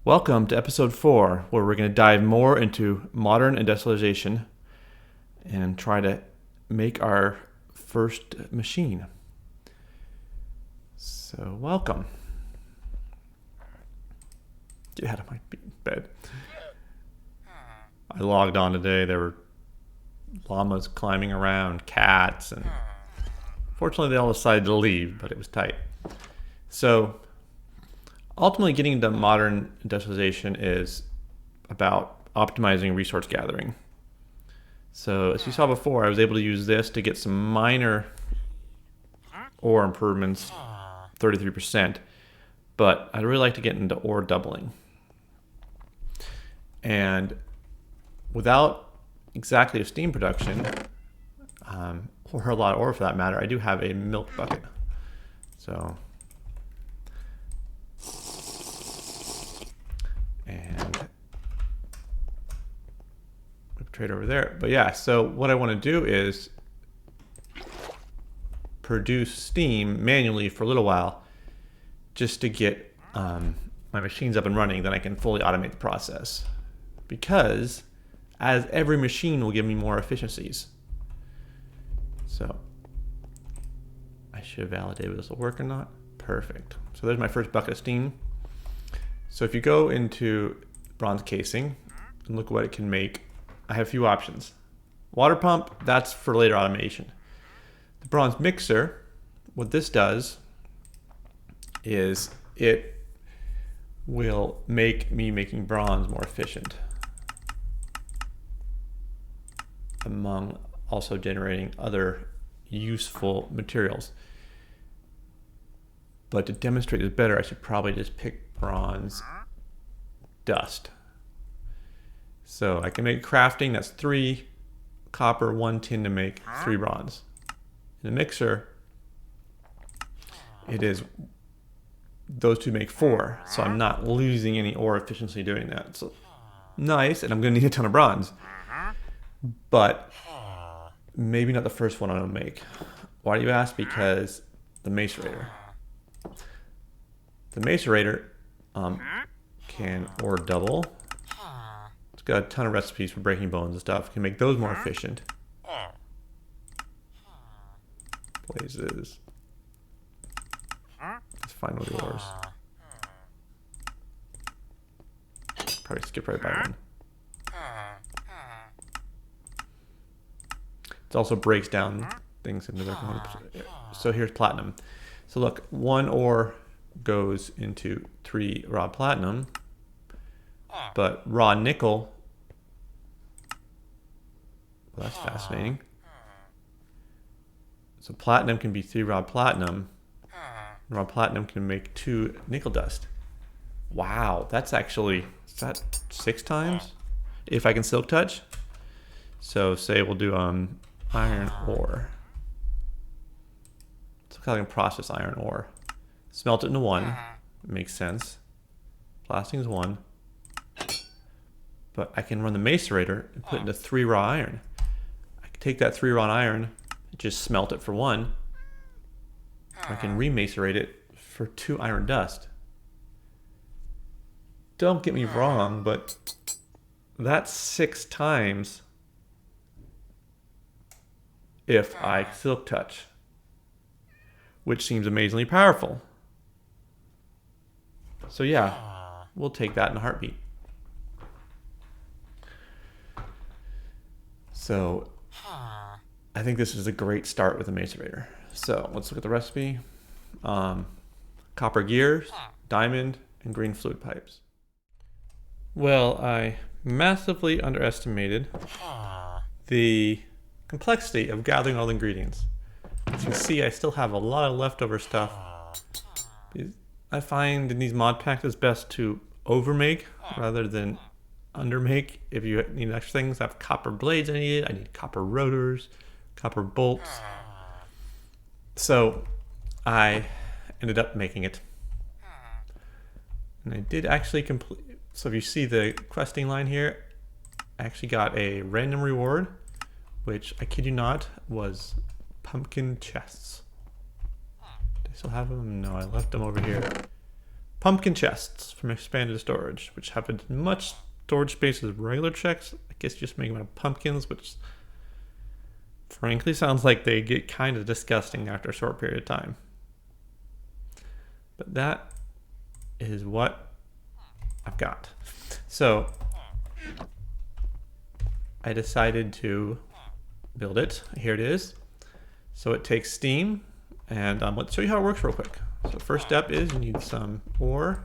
Welcome to episode 4, where we're going to dive more into modern industrialization and try to make our first machine. So, welcome. Get out of my bed. I logged on today. There were llamas climbing around, cats, and fortunately they all decided to leave, but it was tight. So, ultimately, getting into modern industrialization is about optimizing resource gathering. So as you saw before, I was able to use this to get some minor ore improvements, 33%, but I'd really like to get into ore doubling. And without exactly a steam production, or a lot of ore for that matter, I do have a milk bucket. So trade over there. But yeah, so what I want to do is produce steam manually for a little while just to get my machines up and running. Then I can fully automate the process, because as every machine will give me more efficiencies. So I should validate whether this will work or not. Perfect. So there's my first bucket of steam. So if you go into bronze casing and look what it can make, I have a few options. Water pump, that's for later automation. The bronze mixer, what this does is it will make me making bronze more efficient, among also generating other useful materials. But to demonstrate this better, I should probably just pick bronze dust. So I can make crafting, that's 3 copper, 1 tin to make 3 bronze. In the mixer, it is those two make 4, so I'm not losing any ore efficiency doing that. So nice, and I'm going to need a ton of bronze. But maybe not the first one I'm going to make. Why do you ask? Because the macerator. The macerator can ore double. It's got a ton of recipes for breaking bones and stuff. Can make those more efficient. Blazes. Let's find all the ores. Probably skip right by one. It also breaks down things into their components. So here's platinum. So look, 1 ore goes into 3 raw platinum, but raw nickel, well, that's fascinating. So platinum can be 3 raw platinum. And raw platinum can make 2 nickel dust. Wow, that's actually, is that 6 times? If I can silk touch. So say we'll do iron ore. So I can process iron ore. Smelt it into 1. Makes sense. Blasting is 1. But I can run the macerator and put it into 3 raw iron. I can take that 3 raw iron, just smelt it for 1. I can remacerate it for 2 iron dust. Don't get me wrong, but that's 6 times if I silk touch, which seems amazingly powerful. So yeah, we'll take that in a heartbeat. So I think this is a great start with a macerator. So let's look at the recipe. Copper gears, diamond, and green fluid pipes. Well, I massively underestimated the complexity of gathering all the ingredients. As you can see, I still have a lot of leftover stuff. I find in these mod packs it's best to overmake rather than undermake. If you need extra things, I have copper blades I need copper rotors, copper bolts. So I ended up making it. And I did actually complete. So if you see the questing line here, I actually got a random reward, which I kid you not was pumpkin chests. Do I still have them? No, I left them over here. pumpkin chests from expanded storage, which have as much storage space as regular chests. I guess just make them out of pumpkins, which frankly sounds like they get kind of disgusting after a short period of time. But that is what I've got. So I decided to build it. Here it is. So it takes steam, and let's show you how it works real quick. So first step is you need some ore.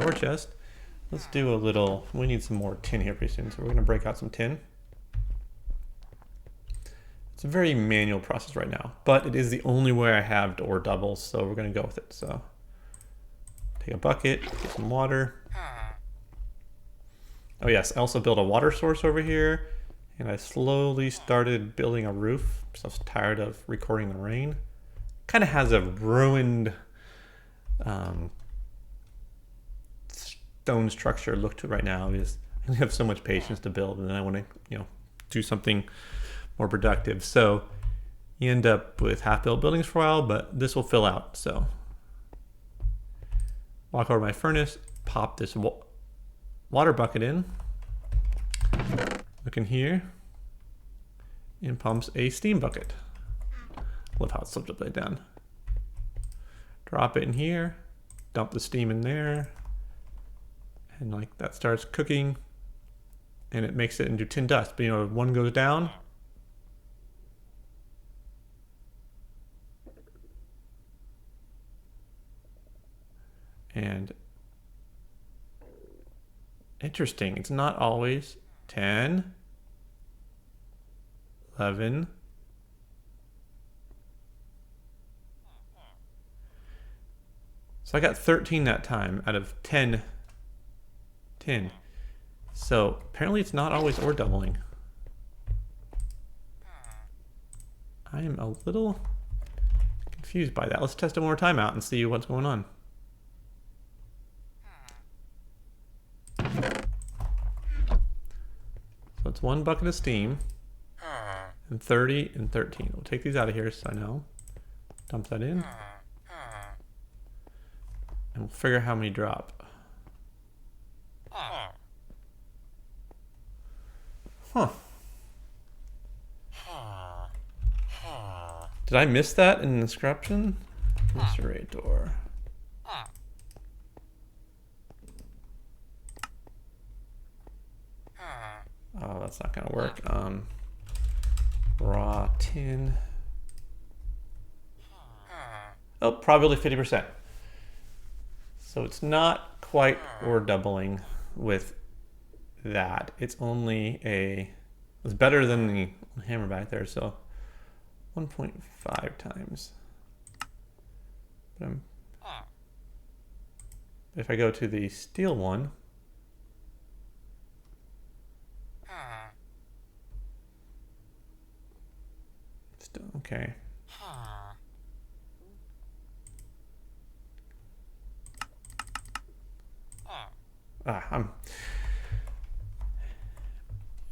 Ore chest. Let's do a little, we need some more tin here pretty soon, so we're gonna break out some tin. It's a very manual process right now, but it is the only way I have to ore double, so we're gonna go with it. So take a bucket, get some water. Oh yes, I also built a water source over here, and I slowly started building a roof, because I was tired of recording the rain. Kind of has a ruined stone structure look to it right now, because I only have so much patience to build, and then I want to, do something more productive. So you end up with half-built buildings for a while, but this will fill out. So walk over to my furnace, pop this water bucket in. Look in here, and pumps a steam bucket. Love how it slipped upside down. Drop it in here, dump the steam in there, and like that starts cooking, and it makes it into tin dust. But one goes down, and interesting, it's not always 10, 11, so I got 13 that time out of 10 tin. So apparently it's not always ore doubling. I am a little confused by that. Let's test it one more time out and see what's going on. So it's 1 bucket of steam, and 30 and 13. We'll take these out of here so I know. Dump that in. And we'll figure how many drop. Huh. Did I miss that in the description? Macerator. Oh, that's not gonna work. Raw tin. Oh, probability 50%. So it's not quite ore doubling with that. It's only it's better than the hammer back there, so 1.5 times. But if I go to the steel one, still okay.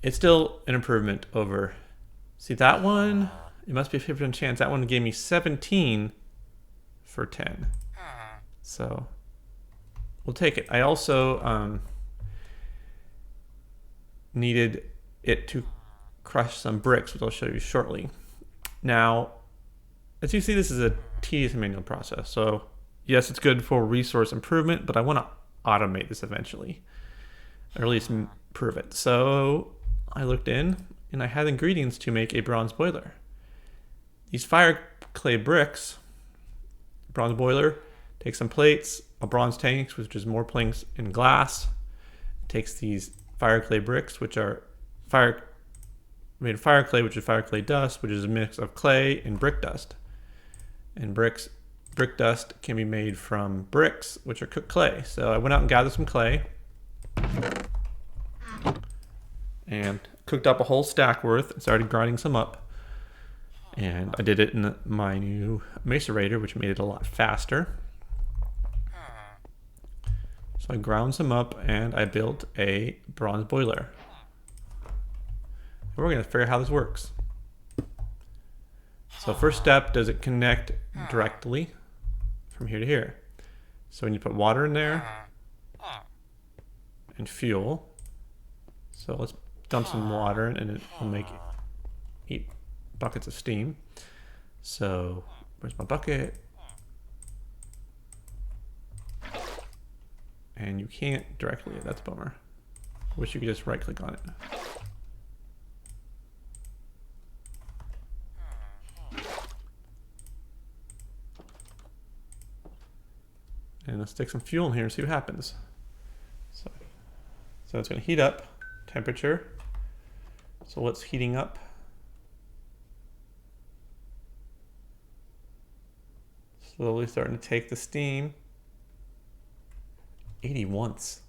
It's still an improvement over. See that one? It must be a 50% chance. That one gave me 17 for 10. So we'll take it. I also needed it to crush some bricks, which I'll show you shortly. Now, as you see, this is a tedious manual process. So yes, it's good for resource improvement, but I want to automate this eventually, or at least improve it. So I looked in, and I had ingredients to make a bronze boiler. These fire clay bricks, bronze boiler, takes some plates, a bronze tank, which is more planks in glass. It takes these fire clay bricks, which are made of fire clay, which is fire clay dust, which is a mix of clay and brick dust. And brick dust can be made from bricks, which are cooked clay. So I went out and gathered some clay and cooked up a whole stack worth and started grinding some up. And I did it in my new macerator, which made it a lot faster. So I ground some up and I built a bronze boiler. And we're going to figure out how this works. So first step, does it connect directly? from here to here. So when you put water in there and fuel, so let's dump some water in and it will make 8 buckets of steam. So where's my bucket? And you can't directly, that's a bummer. Wish you could just right click on it. And let's stick some fuel in here and see what happens. So it's going to heat up, temperature. So what's heating up? Slowly starting to take the steam. 80 once.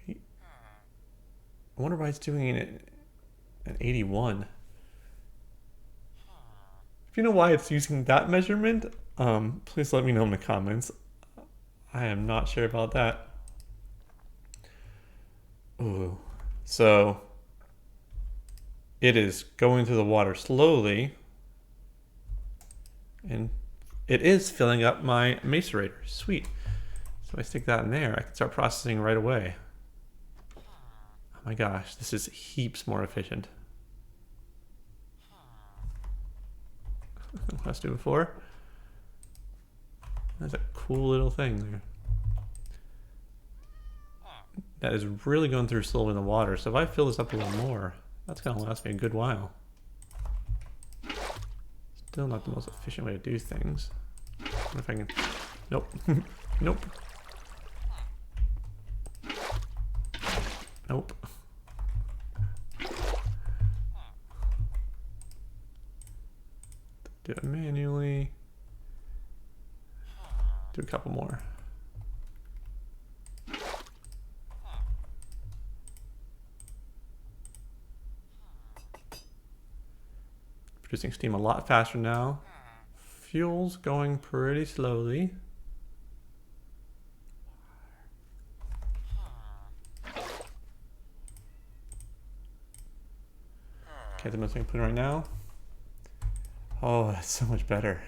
I wonder why it's doing it at 81. If you know why it's using that measurement, please let me know in the comments. I am not sure about that. Ooh. So it is going through the water slowly, and it is filling up my macerator. Sweet. So I stick that in there, I can start processing right away. Oh my gosh, this is heaps more efficient than what I was doing before. That's a cool little thing there. That is really going through slowly in the water. So if I fill this up a little more, that's going to last me a good while. Still not the most efficient way to do things. I wonder if I can... Nope. Nope. Nope. Do it manually. Do a couple more. Producing steam a lot faster now. Fuel's going pretty slowly. Okay, the most I can put in right now. Oh, that's so much better.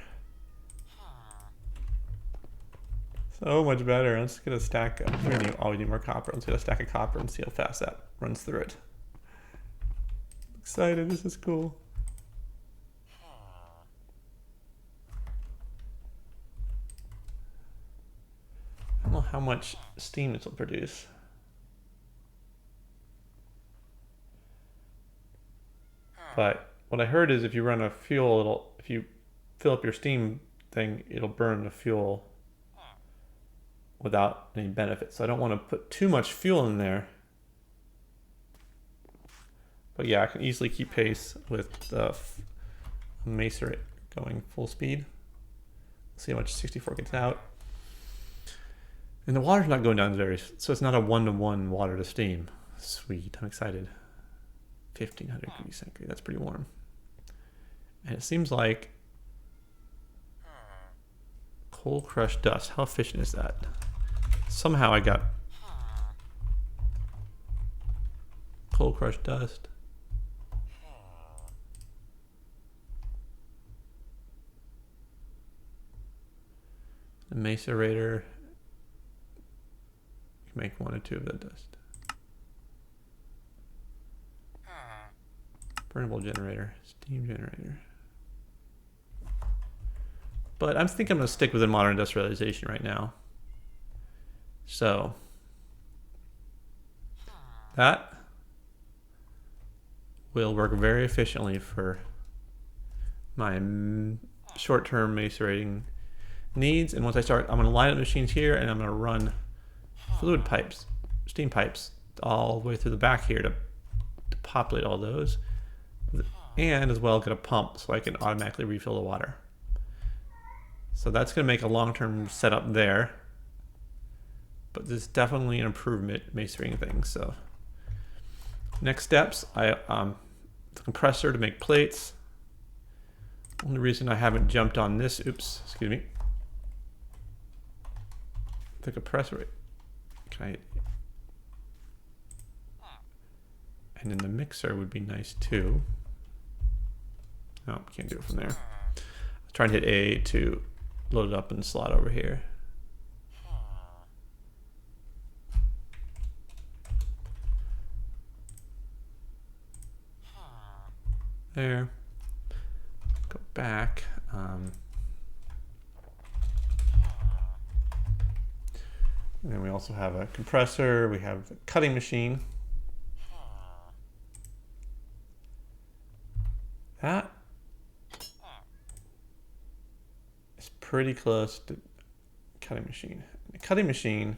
So much better. Let's get a stack of, we always need more copper. Let's get a stack of copper and see how fast that runs through it. I'm excited, this is cool. I don't know how much steam this will produce. But what I heard is if you run a fuel, if you fill up your steam thing, it'll burn the fuel without any benefit. So I don't want to put too much fuel in there. But yeah, I can easily keep pace with the macerate going full speed. See how much 64 gets out. And the water's not going down so it's not a 1-to-1 water to steam. Sweet, I'm excited. 1500 degrees centigrade, that's pretty warm. And it seems like coal crushed dust. How efficient is that? Somehow I got coal crushed dust. The macerator, you can make 1 or 2 of that dust. Burnable generator, steam generator. But I think I'm going to stick with the modern industrialization right now. So that will work very efficiently for my short-term macerating needs. And once I start, I'm going to line up machines here and I'm going to run fluid pipes, steam pipes all the way through the back here to populate all those. And as well get a pump so I can automatically refill the water. So that's going to make a long-term setup there. But this is definitely an improvement macerating things. So next steps, the compressor to make plates. Only reason I haven't jumped on this, oops, excuse me. The compressor, and then the mixer would be nice too. No, can't do it from there. I was trying to hit A to load it up in the slot over here. there. Go back. And then we also have a compressor. We have a cutting machine. That is pretty close to cutting machine. The cutting machine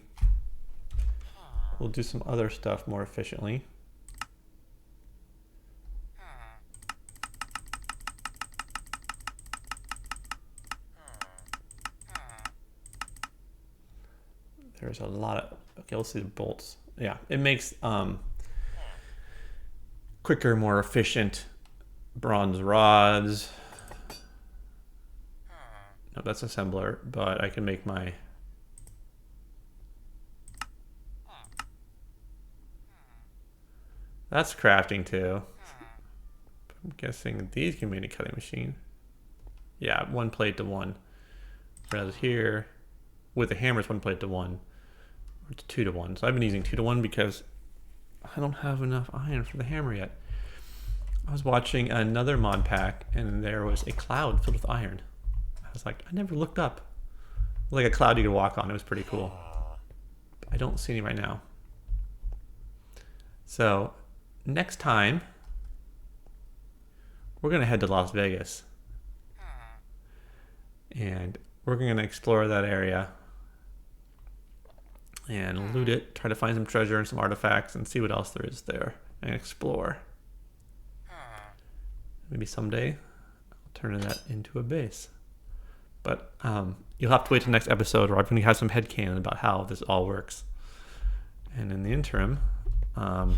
will do some other stuff more efficiently. There's a lot of, okay, let's see the bolts. Yeah, it makes quicker, more efficient bronze rods. No, that's assembler, but I can make my that's crafting too. I'm guessing these can be in a cutting machine. Yeah, 1 plate to 1. Whereas here, with the hammers, 1 plate to 1. Or it's 2 to 1. So I've been using 2 to 1 because I don't have enough iron for the hammer yet. I was watching another mod pack and there was a cloud filled with iron. I was like, I never looked up. Like a cloud you could walk on. It was pretty cool. I don't see any right now. So next time, we're going to head to Las Vegas. And we're going to explore that area and loot it, try to find some treasure and some artifacts and see what else there is there and explore. Maybe someday I'll turn that into a base. But you'll have to wait till the next episode where I'm going to have some headcanon about how this all works. And in the interim, oh,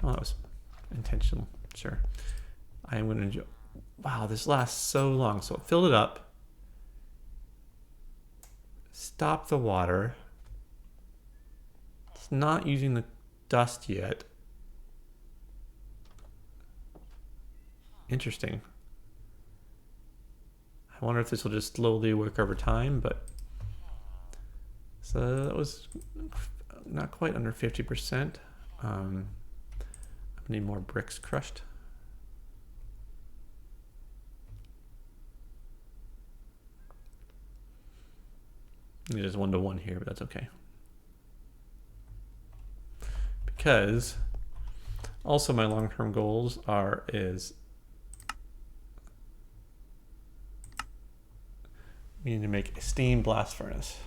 that was intentional, sure. I am going to enjoy. Wow, this lasts so long. So it filled it up. Stop the water. It's not using the dust yet. Interesting. I wonder if this will just slowly work over time, but so that was not quite under 50%. I need more bricks crushed. It is 1 to 1 here, but that's okay. Because also my long-term goals is we need to make a steam blast furnace.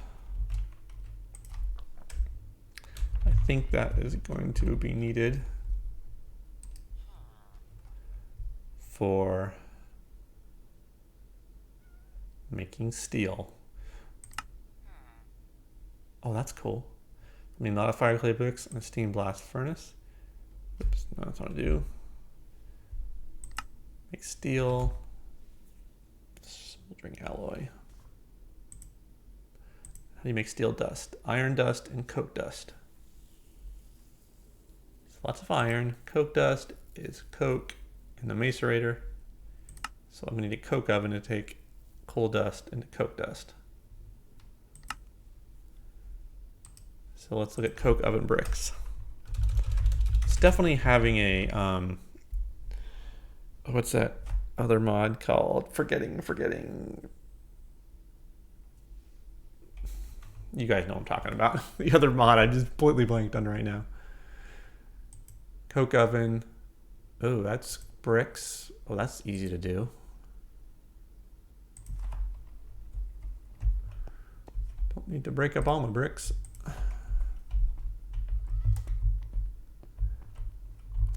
I think that is going to be needed for making steel. Oh, that's cool. I mean, a lot of fire clay bricks and a steam blast furnace. Oops, no, that's what I do. Make steel, smoldering alloy. How do you make steel dust? Iron dust and coke dust. So lots of iron. Coke dust is coke in the macerator. So I'm going to need a coke oven to take coal dust into coke dust. So let's look at coke oven bricks. It's definitely having a, what's that other mod called? Forgetting. You guys know what I'm talking about. The other mod I just completely blanked on right now. Coke oven. Oh, that's bricks. Oh, that's easy to do. Don't need to break up all my bricks. I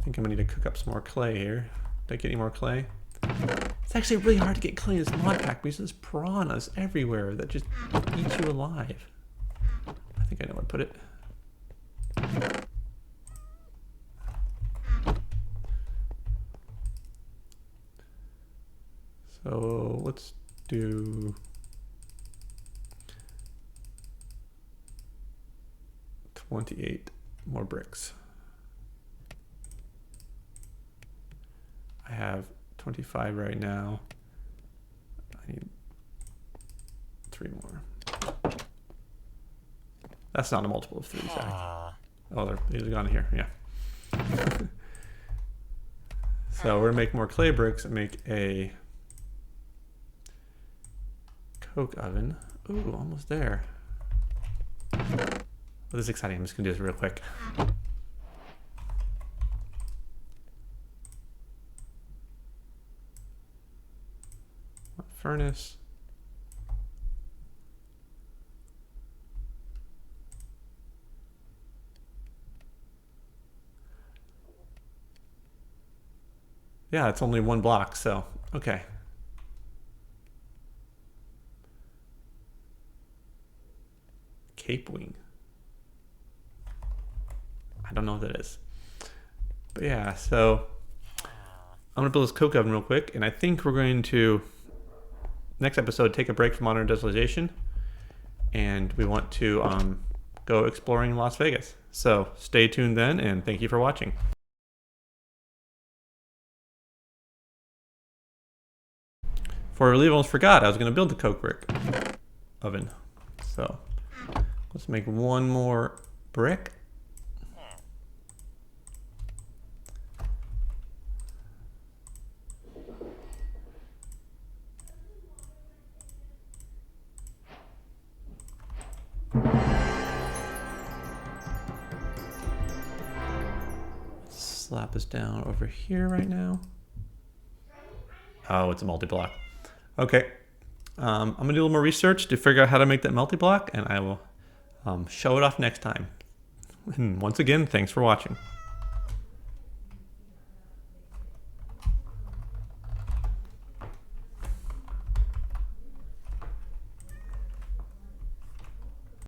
think I'm gonna need to cook up some more clay here. Did I get any more clay? It's actually really hard to get clay in this mod pack because there's piranhas everywhere that just eat you alive. I think I know where to put it. So let's do 28 more bricks. I have 25 right now. I need 3 more. That's not a multiple of 3, Zach. Oh, these are gone here, yeah. So we're gonna make more clay bricks and make a coke oven. Ooh, almost there. Well, this is exciting. I'm just gonna do this real quick. Furnace. Yeah, it's only one block, so okay. Cape wing. I don't know what that is. But yeah, so I'm gonna build this coke oven real quick, and I think we're going to, next episode, take a break from Modern Industrialization, and we want to go exploring Las Vegas. So stay tuned then, and thank you for watching. Before I leave, I almost forgot I was gonna build the coke brick oven. So let's make one more brick. Slap this down over here right now. Oh, it's a multi-block. Okay, I'm gonna do a little more research to figure out how to make that multi-block, and I will show it off next time. And once again, thanks for watching.